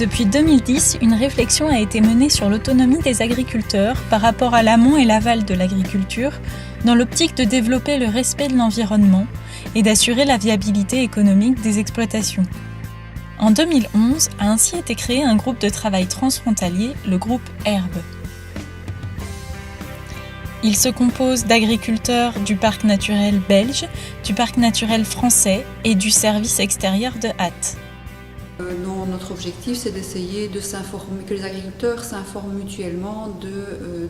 Depuis 2010, une réflexion a été menée sur l'autonomie des agriculteurs par rapport à l'amont et l'aval de l'agriculture, dans l'optique de développer le respect de l'environnement et d'assurer la viabilité économique des exploitations. En 2011, a ainsi été créé un groupe de travail transfrontalier, le groupe Herbe. Il se compose d'agriculteurs du parc naturel belge, du parc naturel français et du service extérieur de Hatt. Notre objectif, c'est d'essayer de s'informer, que les agriculteurs s'informent mutuellement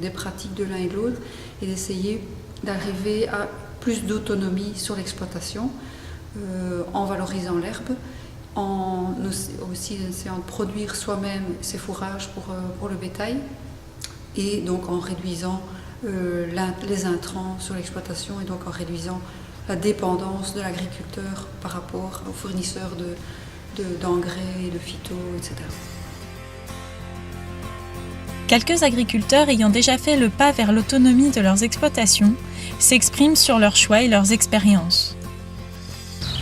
des pratiques de l'un et de l'autre et d'essayer d'arriver à plus d'autonomie sur l'exploitation en valorisant l'herbe, en aussi essayant de produire soi-même ses fourrages pour le bétail et donc en réduisant les intrants sur l'exploitation et donc en réduisant la dépendance de l'agriculteur par rapport aux fournisseurs d'engrais, de phyto, etc. Quelques agriculteurs ayant déjà fait le pas vers l'autonomie de leurs exploitations s'expriment sur leurs choix et leurs expériences.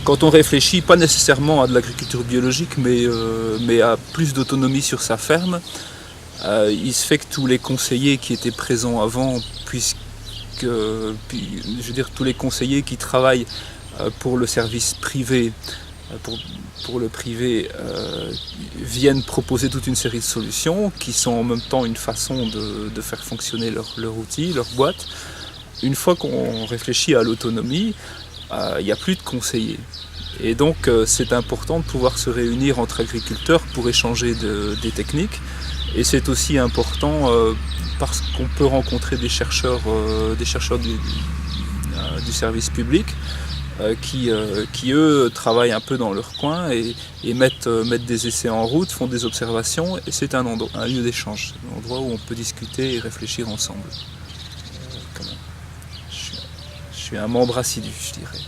Quand on réfléchit, pas nécessairement à de l'agriculture biologique, mais à plus d'autonomie sur sa ferme, il se fait que tous les conseillers qui étaient présents avant, tous les conseillers qui travaillent pour le service privé, pour le privé, viennent proposer toute une série de solutions qui sont en même temps une façon de faire fonctionner leur outil, leur boîte. Une fois qu'on réfléchit à l'autonomie, il n'y a plus de conseillers. Et donc c'est important de pouvoir se réunir entre agriculteurs pour échanger des techniques. Et c'est aussi important parce qu'on peut rencontrer des chercheurs du service public qui eux travaillent un peu dans leur coin et mettent des essais en route, font des observations, et c'est un lieu d'échange, un endroit où on peut discuter et réfléchir ensemble. Je suis un membre assidu, je dirais.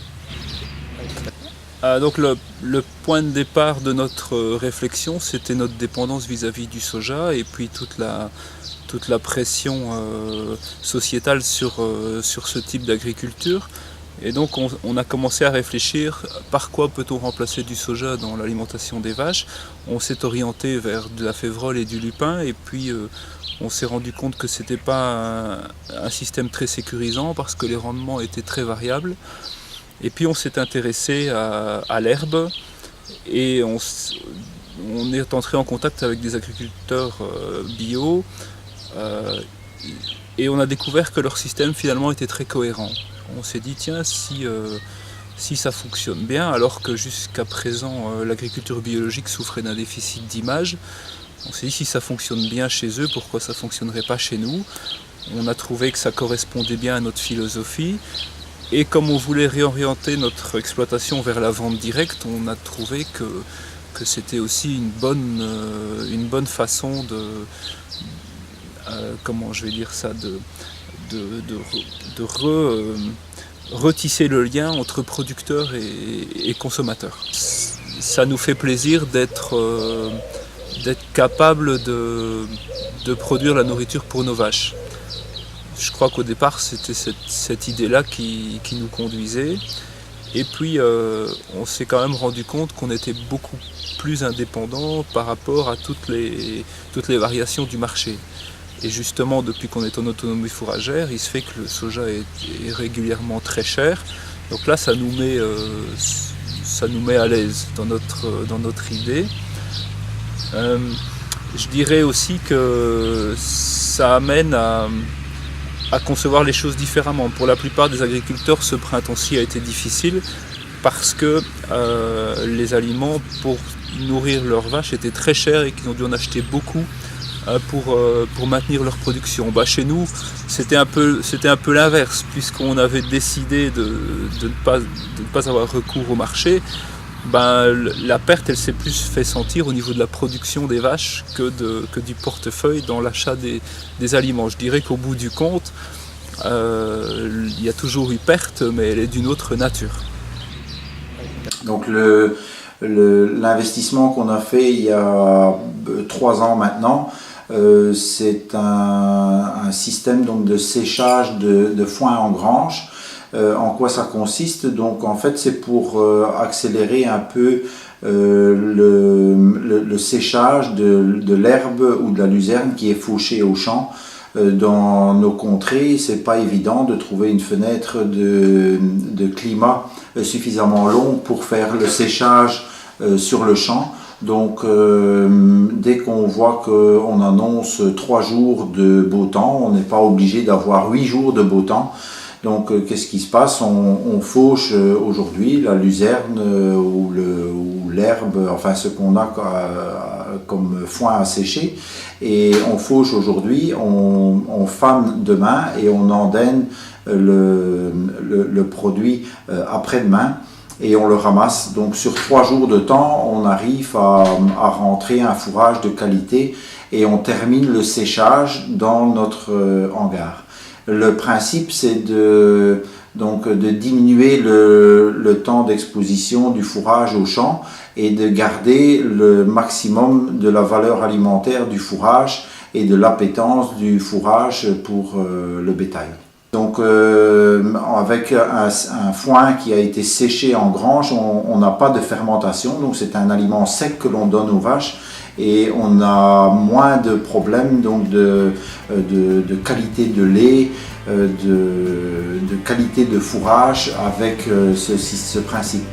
Donc le point de départ de notre réflexion, c'était notre dépendance vis-à-vis du soja et puis toute la pression sociétale sur ce type d'agriculture. Et donc on a commencé à réfléchir par quoi peut-on remplacer du soja dans l'alimentation des vaches. On s'est orienté vers de la févrole et du lupin et puis on s'est rendu compte que ce n'était pas un système très sécurisant parce que les rendements étaient très variables. Et puis on s'est intéressé à l'herbe et on est entré en contact avec des agriculteurs bio et on a découvert que leur système finalement était très cohérent. On s'est dit tiens, si ça fonctionne bien, alors que jusqu'à présent l'agriculture biologique souffrait d'un déficit d'image, on s'est dit si ça fonctionne bien chez eux, pourquoi ça ne fonctionnerait pas chez nous? On a trouvé que ça correspondait bien à notre philosophie. Et comme on voulait réorienter notre exploitation vers la vente directe, on a trouvé que c'était aussi une bonne façon de retisser le lien entre producteurs et consommateurs. Ça nous fait plaisir d'être capable de produire la nourriture pour nos vaches. Je crois qu'au départ, c'était cette idée-là qui nous conduisait. Et puis, on s'est quand même rendu compte qu'on était beaucoup plus indépendant par rapport à toutes les variations du marché. Et justement, depuis qu'on est en autonomie fourragère, il se fait que le soja est régulièrement très cher. Donc là, ça nous met à l'aise dans notre idée. Je dirais aussi que ça amène à concevoir les choses différemment. Pour la plupart des agriculteurs, ce printemps-ci a été difficile parce que les aliments pour nourrir leurs vaches étaient très chers et qu'ils ont dû en acheter beaucoup pour maintenir leur production. Chez nous, c'était un peu l'inverse, puisqu'on avait décidé de ne pas avoir recours au marché. La perte, elle s'est plus fait sentir au niveau de la production des vaches que du portefeuille dans l'achat des aliments. Je dirais qu'au bout du compte, il y a toujours eu perte, mais elle est d'une autre nature. Donc l'investissement qu'on a fait il y a 3 ans maintenant, c'est un système donc de séchage de foin en grange En quoi ça consiste? Donc en fait c'est pour accélérer un peu le séchage de l'herbe ou de la luzerne qui est fauchée au champ. Dans nos contrées, c'est pas évident de trouver une fenêtre de climat suffisamment longue pour faire le séchage sur le champ. Donc dès qu'on voit qu'on annonce 3 jours de beau temps, on n'est pas obligé d'avoir 8 jours de beau temps. Donc qu'est-ce qui se passe? On fauche aujourd'hui la luzerne ou l'herbe, enfin ce qu'on a comme foin à sécher, et on fauche aujourd'hui, on fane demain et on endaine le produit après-demain et on le ramasse. Donc sur 3 jours de temps, on arrive à rentrer un fourrage de qualité et on termine le séchage dans notre hangar. Le principe, c'est de diminuer le temps d'exposition du fourrage au champ et de garder le maximum de la valeur alimentaire du fourrage et de l'appétence du fourrage pour le bétail. Donc avec un foin qui a été séché en grange, on n'a pas de fermentation, donc c'est un aliment sec que l'on donne aux vaches. Et on a moins de problèmes donc de qualité de lait, de qualité de fourrage avec ce principe.